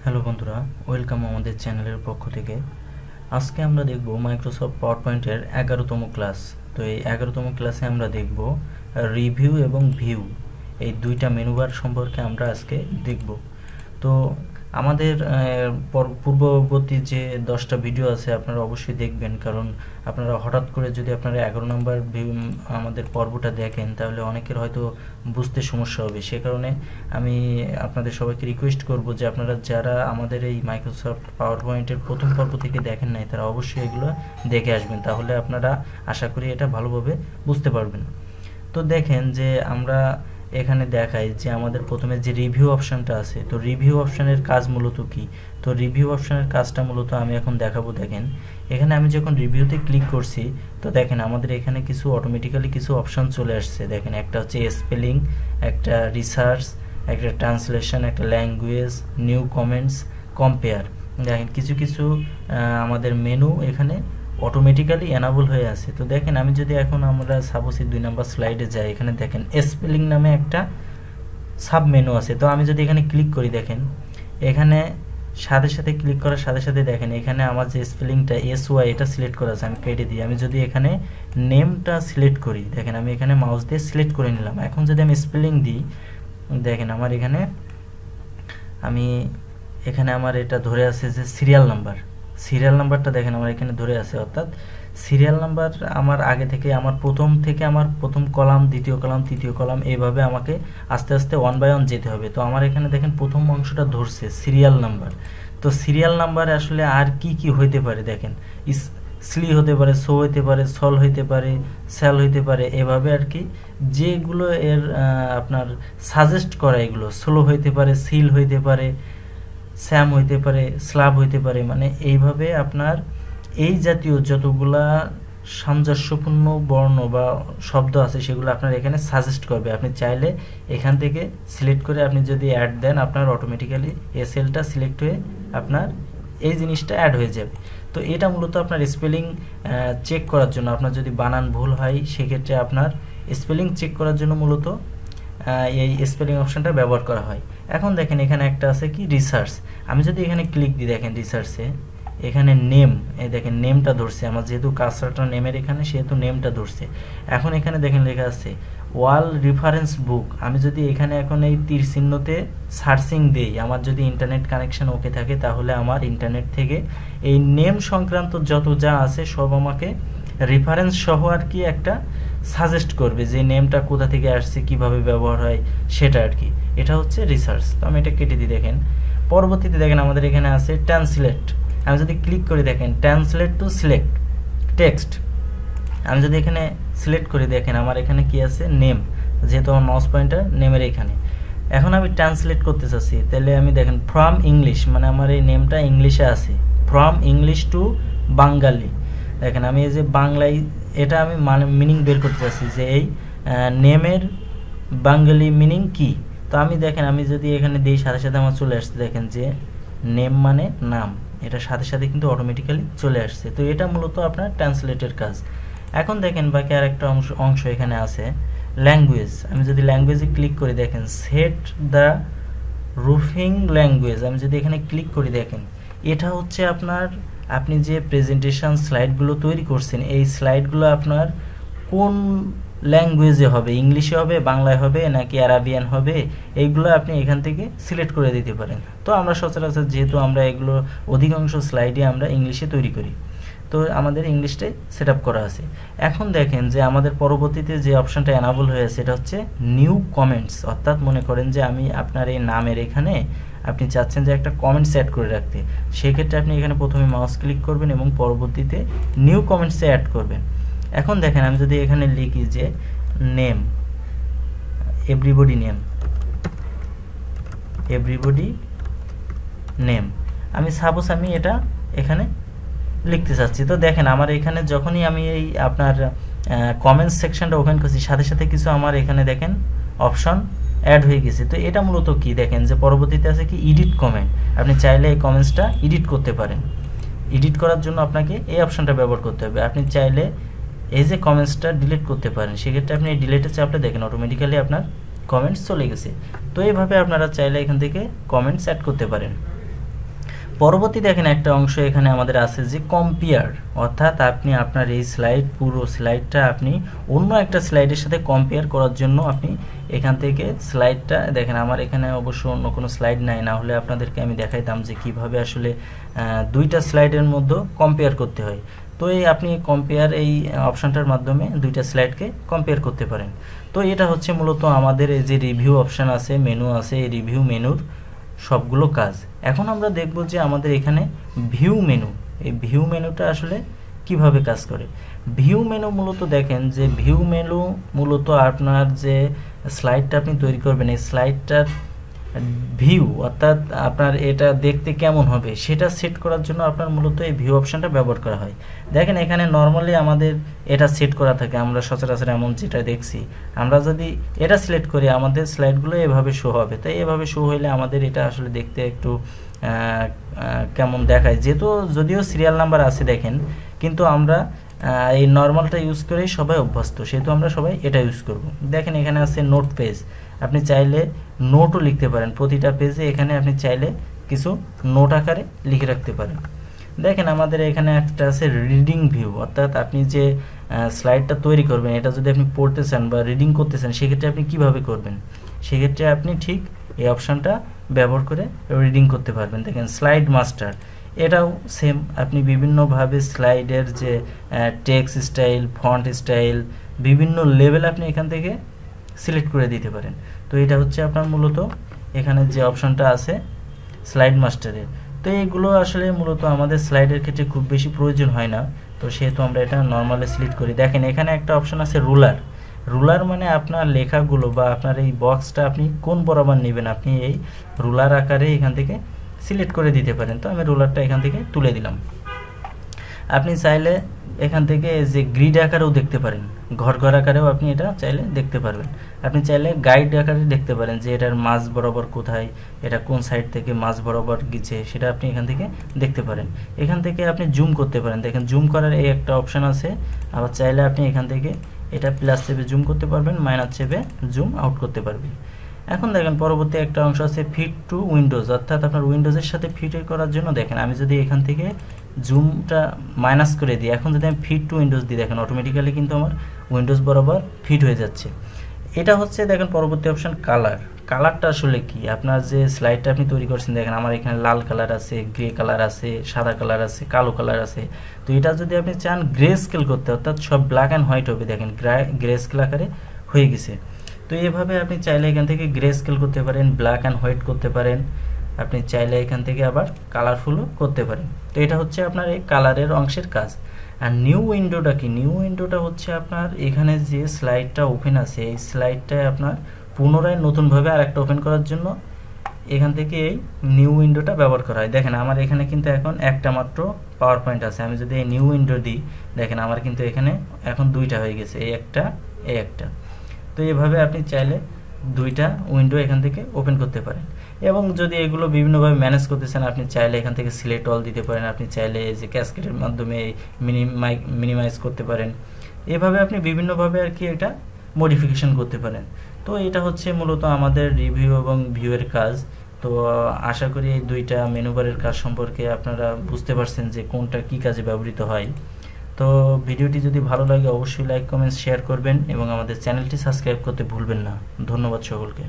Hello বন্ধুরা, welcome আমাদের চ্যানেলের পক্ষ থেকে। আজকে আমরা দেখব মাইক্রোসফট পাওয়ার পয়েন্টের 11তম ক্লাস। তো এই 11তম ক্লাসে আমরা দেখব রিভিউ এবং ভিউ, এই দুইটা মেনু বার সম্পর্কে আমরা আজকে দেখব। তো আমাদের পূর্ববর্তী যে 10টা ভিডিও আছে আপনারা অবশ্যই দেখবেন, কারণ আপনারা হঠাৎ করে যদি আপনারা 11 নম্বর আমাদের পর্বটা দেখেন তাহলে অনেকের হয়তো বুঝতে সমস্যা হবে। সে কারণে আমি আপনাদের সবাইকে রিকোয়েস্ট করব যে আপনারা যারা আমাদের এই মাইক্রোসফট পাওয়ার পয়েন্টের প্রথম পর্ব থেকে দেখেন নাই তারা অবশ্যই এগুলো দেখে আসবেন, তাহলে আপনারা আশা করি এটা ভালোভাবে বুঝতে পারবেন। তো দেখেন যে আমরা এখানে দেখাই যে আমাদের প্রথমে যে রিভিউ অপশনটা আছে, তো রিভিউ অপশনের কাজ মূলত কি। তো রিভিউ অপশনের কাজটা মূলত আমি এখন দেখাবো। দেখেন এখানে আমি যখন রিভিউতে ক্লিক করছি তো দেখেন আমাদের এখানে কিছু অটোমেটিক্যালি কিছু অপশন চলে আসছে। দেখেন একটা হচ্ছে স্পেলিং, একটা রিসার্চ, একটা ট্রান্সলেশন, একটা ল্যাঙ্গুয়েজ, নিউ কমেন্টস, কম্পেয়ার। দেখেন কিছু কিছু আমাদের মেনু এখানে অটোমেটিক্যালি এনাবল হয়ে আছে। তো দেখেন আমি যদি এখন আমরা সাপোজ 2 নাম্বার স্লাইডে যাই, এখানে দেখেন স্পেলিং নামে একটা সাব মেনু আছে। তো আমি যদি এখানে ক্লিক করি, দেখেন এখানে সাথে সাথে ক্লিক করার সাথে সাথে দেখেন এখানে আমার যে স্পেলিংটা SY এটা সিলেক্ট করা আছে, আমি কেটে দিই। আমি যদি এখানে নেমটা সিলেক্ট করি, দেখেন আমি এখানে মাউস দিয়ে সিলেক্ট করে নিলাম। এখন যদি আমি স্পেলিং দিই, দেখেন আমার এখানে আমার এটা ধরে আছে যে সিরিয়াল নাম্বারটা দেখেন আমার এখানে ধরে আছে, অর্থাৎ সিরিয়াল নাম্বার আমার আগে থেকে আমার প্রথম কলাম, দ্বিতীয় কলাম, তৃতীয় কলাম, এইভাবে আমাকে আস্তে আস্তে 1 বাই 1 যেতে হবে। তো আমার এখানে দেখেন প্রথম অংশটা ধরছে সিরিয়াল নাম্বার। তো সিরিয়াল নাম্বারে আসলে আর কি কি হইতে পারে, দেখেন স্লি হতে পারে, সো হইতে পারে, সল হইতে পারে, সেল হইতে পারে, এভাবে আর কি যেগুলো এর আপনার সাজেস্ট করা, এগুলো স্লো হইতে পারে, সিল হইতে পারে, স্যাম হইতে পারে, স্লাব হইতে পারে, মানে এইভাবে আপনার এই জাতীয় যতগুলা সামঞ্জস্যপূর্ণ বর্ণ বা শব্দ আছে সেগুলো আপনার এখানে সাজেস্ট করবে। আপনি চাইলে এখান থেকে সিলেক্ট করে আপনি যদি অ্যাড দেন, আপনার অটোমেটিক্যালি এই সেলটা সিলেক্ট হয়ে আপনার এই জিনিসটা অ্যাড হয়ে যাবে। তো এটা মূলত আপনার স্পেলিং চেক করার জন্য, আপনার যদি বানান ভুল হয় সেক্ষেত্রে আপনার স্পেলিং চেক করার জন্য মূলত এই স্পেলিং অপশনটা ব্যবহার করা হয়। এখন দেখেন এখানে একটা আছে কি রিসার্চ। আমি যদি এখানে ক্লিক দিই, দেখেন রিসার্চে এখানে নেম, এই দেখেন নেমটা ধরছে আমার, যেহেতু কার্সরটা নেমের এখানে সেহেতু নেমটা ধরছে। এখন এখানে দেখেন লেখা আছে ওয়াল রেফারেন্স বুক। আমি যদি এখানে এখন এই তীর চিহ্নতে সার্চিং দেই, আমার যদি ইন্টারনেট কানেকশন ওকে থাকে তাহলে আমার ইন্টারনেট থেকে এই নেম সংক্রান্ত যত যা আছে সব আমাকে রেফারেন্স সহ আর কি একটা সাজেস্ট করবে যে নেমটা কোথা থেকে আসছে, কিভাবে ব্যবহার হয় সেটা আর কি। এটা হচ্ছে রিসার্চ। তো আমি এটা কেটে দিই। দেখেন পরবর্তীতে দেখেন আমাদের এখানে আছে ট্রান্সলেট। আমি যদি ক্লিক করি, দেখেন ট্রান্সলেট টু সিলেক্ট টেক্সট। আমি যদি এখানে সিলেক্ট করি, দেখেন আমার এখানে কি আছে নেম, যেহেতু আমার মাউস পয়েন্টার নেমের এখানে। এখন আমি ট্রান্সলেট করতে চাচ্ছি, তাহলে আমি দেখেন ফ্রম ইংলিশ, মানে আমার এই নেমটা ইংলিশে আছে, ফ্রম ইংলিশ টু বাঙালি। দেখেন আমি এই যে বাংলায় এটা আমি মানে মিনিং বের করতে চাচ্ছি যে এই নেমের বাঙালি মিনিং কি। তো আমি দেখেন আমি যদি এখানে দিই সাথে সাথে আমার চলে আসছে, দেখেন যে নেম মানে নাম, এটা সাথে সাথে কিন্তু অটোমেটিক্যালি চলে আসছে। তো এটা মূলত আপনার ট্রান্সলেটের কাজ। এখন দেখেন বাকি আর একটা অংশ এখানে আছে ল্যাঙ্গুয়েজ। আমি যদি ল্যাঙ্গুয়েজে ক্লিক করি, দেখেন সেট দ্য রুফিং ল্যাঙ্গুয়েজ। আমি যদি এখানে ক্লিক করি, দেখেন এটা হচ্ছে আপনার আপনি যে প্রেজেন্টেশন স্লাইডগুলো তৈরি করছেন এই স্লাইডগুলো আপনার কোন ল্যাঙ্গুয়েজে হবে, ইংলিশে হবে, বাংলায় হবে নাকি আরাবিয়ান হবে, এইগুলো আপনি এখান থেকে সিলেক্ট করে দিতে পারেন। তো আমরা সচরাচর যেহেতু আমরা এগুলো অধিকাংশ স্লাইডে আমরা ইংলিশে তৈরি করি, তো আমাদের ইংলিশটাই সেট আপ করা আছে। এখন দেখেন যে আমাদের পরবর্তীতে যে অপশনটা এনাবল হয়েছে এটা হচ্ছে নিউ কমেন্টস। অর্থাৎ মনে করেন যে আমি আপনার এই নামের এখানে আপনি চাচ্ছেন যে একটা কমেন্টস অ্যাড করে রাখতে, সেক্ষেত্রে আপনি এখানে প্রথমে মাউস ক্লিক করবেন এবং পরবর্তীতে নিউ কমেন্টসে অ্যাড করবেন। এখন দেখেন আমি যদি এখানে লিখি যে নেম, এভরিবডি নেম, আমি সাপোজ আমি এটা এখানে লিখতে চাচ্ছি। তো দেখেন আমার এখানে যখনই আমি এই আপনার কমেন্টস সেকশনটা ওপেন করছি সাথে সাথে কিছু আমার এখানে দেখেন অপশন অ্যাড হয়ে গেছে। তো এটা মূলত কি, দেখেন যে পরবর্তীতে আছে কি এডিট কমেন্ট। আপনি চাইলে এই কমেন্টসটা এডিট করতে পারেন। এডিট করার জন্য আপনাকে এই অপশনটা ব্যবহার করতে হবে। আপনি চাইলে এই যে কমেন্টসটা ডিলিট করতে পারেন, সেক্ষেত্রে আপনি ডিলিটে চাপলে দেখেন অটোমেটিক্যালি আপনার কমেন্টস চলে গেছে। তো এইভাবে আপনারা চাইলে এখান থেকে কমেন্টস অ্যাড করতে পারেন। পরবর্তী দেখেন একটা অংশ এখানে আমাদের আছে যে কম্পেয়ার, অর্থাৎ আপনি আপনার এই স্লাইড পুরো স্লাইডটা আপনি অন্য একটা স্লাইডের সাথে কম্পেয়ার করার জন্য আপনি এখান থেকে স্লাইডটা দেখেন, আমার এখানে অবশ্য অন্য কোনো স্লাইড নাই, না হলে আপনাদেরকে আমি দেখাইতাম যে কিভাবে আসলে দুইটা স্লাইডের মধ্যে কম্পেয়ার করতে হয়। তো এই আপনি কম্পেয়ার এই অপশানটার মাধ্যমে দুইটা স্লাইডকে কম্পেয়ার করতে পারেন। তো এটা হচ্ছে মূলত আমাদের এই যে রিভিউ অপশান আছে, মেনু আছে, এই রিভিউ মেনুর সবগুলো কাজ। এখন আমরা দেখব যে আমাদের এখানে ভিউ মেনু, এই ভিউ মেনুটা আসলে কিভাবে কাজ করে। ভিউ মেনু মূলত দেখেন যে ভিউ মেনু মূলত আপনার যে স্লাইডটা আপনি তৈরি করবেন, এই স্লাইডটার ভিউ অর্থাৎ আপনার এটা দেখতে কেমন হবে সেটা সেট করার জন্য আপনার মূলত এই ভিউ অপশানটা ব্যবহার করা হয়। দেখেন এখানে নর্মালি আমাদের এটা সেট করা থাকে, আমরা সচরাচর এমন যেটা দেখছি, আমরা যদি এটা সিলেক্ট করি আমাদের স্লাইডগুলো এভাবে শো হবে। তাই এভাবে শো হইলে আমাদের এটা আসলে দেখতে একটু কেমন দেখায়, যেহেতু যদিও সিরিয়াল নাম্বার আছে দেখেন, কিন্তু আমরা এই নর্মালটা ইউজ করেই সবাই অভ্যস্ত, সেহেতু আমরা সবাই এটা ইউজ করব। দেখেন এখানে আছে নোট পেজ, আপনি চাইলে নোটও লিখতে পারেন, প্রতিটা পেজে এখানে আপনি চাইলে কিছু নোট আকারে লিখে রাখতে পারেন। দেখেন আমাদের এখানে একটা আছে রিডিং ভিউ, অর্থাৎ আপনি যে স্লাইডটা তৈরি করবেন এটা যদি আপনি পড়তে চান বা রিডিং করতে চান সেক্ষেত্রে আপনি কিভাবে করবেন, সেক্ষেত্রে আপনি ঠিক এই অপশানটা ব্যবহার করে রিডিং করতে পারবেন। দেখেন স্লাইড মাস্টার, এটাও সেম, আপনি বিভিন্নভাবে স্লাইডের যে টেক্সট স্টাইল, ফন্ট স্টাইল, বিভিন্ন লেভেল আপনি এখান থেকে সিলেক্ট করে দিতে পারেন। তো এটা হচ্ছে আপনার মূলত এখানে যে অপশানটা আছে স্লাইড মাস্টারের। তো এইগুলো আসলে মূলত আমাদের স্লাইডের ক্ষেত্রে খুব বেশি প্রয়োজন হয় না, তো সেহেতু আমরা এটা নর্মালি সিলেক্ট করি। দেখেন এখানে একটা অপশান আছে রুলার, রুলার মানে আপনার লেখাগুলো বা আপনার এই বক্সটা আপনি কোন বরাবর নেবেন, আপনি এই রুলার আকারে এখান থেকে সিলেক্ট করে দিতে পারেন। তো আমি রুলারটা এখান থেকে তুলে দিলাম। আপনি চাইলে এখান থেকে যে গ্রিড আকারেও দেখতে পারেন, ঘর ঘর আকারেও আপনি এটা চাইলে দেখতে পারবেন। আপনি চাইলে গাইড আকারে দেখতে পারেন যে এটার মাঝ বরাবর কোথায়, এটা কোন সাইড থেকে মাঝ বরাবর গিয়েছে সেটা আপনি এখান থেকে দেখতে পারেন। এখান থেকে আপনি জুম করতে পারেন, দেখেন জুম করার এই একটা অপশান আছে। আবার চাইলে আপনি এখান থেকে এটা প্লাস চেপে জুম করতে পারবেন, মাইনাস চেপে জুম আউট করতে পারবেন। এখন দেখেন পরবর্তী একটা অংশ আছে ফিট টু উইন্ডোজ, অর্থাৎ আপনার উইন্ডোজের সাথে ফিট করার জন্য দেখেন আমি যদি এখান থেকে জুমটা মাইনাস করে দিই, এখন যদি আমি ফিট টু উইন্ডোজ দিই দেখেন অটোমেটিক্যালি কিন্তু আমার উইন্ডোজ বরাবর ফিট হয়ে যাচ্ছে। এটা হচ্ছে দেখেন পরবর্তী অপশান কালার। কালারটা আসলে কি, আপনার যে স্লাইডটা আপনি তৈরি করছেন দেখেন আমার এখানে লাল কালার আছে, গ্রে কালার আছে, সাদা কালার আছে, কালো কালার আছে। তো এটা যদি আপনি চান গ্রে স্কেল করতে, অর্থাৎ সব ব্ল্যাক অ্যান্ড হোয়াইট হবে, দেখেন গ্রে স্কেল আকারে হয়ে গেছে। তো এভাবে আপনি চাইলে এখান থেকে গ্রে স্কেল করতে পারেন, ব্ল্যাক অ্যান্ড হোয়াইট করতে পারেন, আপনি চাইলে এখান থেকে আবার কালারফুলও করতে পারেন। তো এটা হচ্ছে আপনার এই কালারের অংশের কাজ। আর নিউ উইন্ডোটা কি, নিউ উইন্ডোটা হচ্ছে আপনার এখানে যে স্লাইডটা ওপেন আছে এই স্লাইডটায় আপনার পুনরায় নতুনভাবে আর একটা ওপেন করার জন্য এখান থেকে এই নিউ উইন্ডোটা ব্যবহার করা হয়। দেখেন আমার এখানে কিন্তু এখন একটা মাত্র পাওয়ার পয়েন্ট আছে, আমি যদি এই নিউ উইন্ডো দিই দেখেন আমার কিন্তু এখানে এখন দুইটা হয়ে গেছে, এই একটা এই একটা। তো এইভাবে আপনি চাইলে দুইটা উইন্ডো এখান থেকে ওপেন করতে পারেন। এবং যদি এগুলো বিভিন্নভাবে ম্যানেজ করতে চান আপনি চাইলে এখান থেকে সিলেক্ট অল দিতে পারেন, আপনি চাইলে যে ক্যাসকেডের মাধ্যমে মিনিমাইজ করতে পারেন। এভাবে আপনি বিভিন্নভাবে আর কি এটা মডিফিকেশন করতে পারেন। তো এটা হচ্ছে মূলত আমাদের রিভিউ এবং ভিউয়ের কাজ। তো আশা করি এই দুইটা মেনু বারের কাজ সম্পর্কে আপনারা বুঝতে পারছেন যে কোনটা কি কাজে ব্যবহৃত হয়। তো ভিডিওটি যদি ভালো লাগে অবশ্যই লাইক কমেন্ট শেয়ার করবেন এবং আমাদের চ্যানেলটি সাবস্ক্রাইব করতে ভুলবেন না। ধন্যবাদ সকলকে।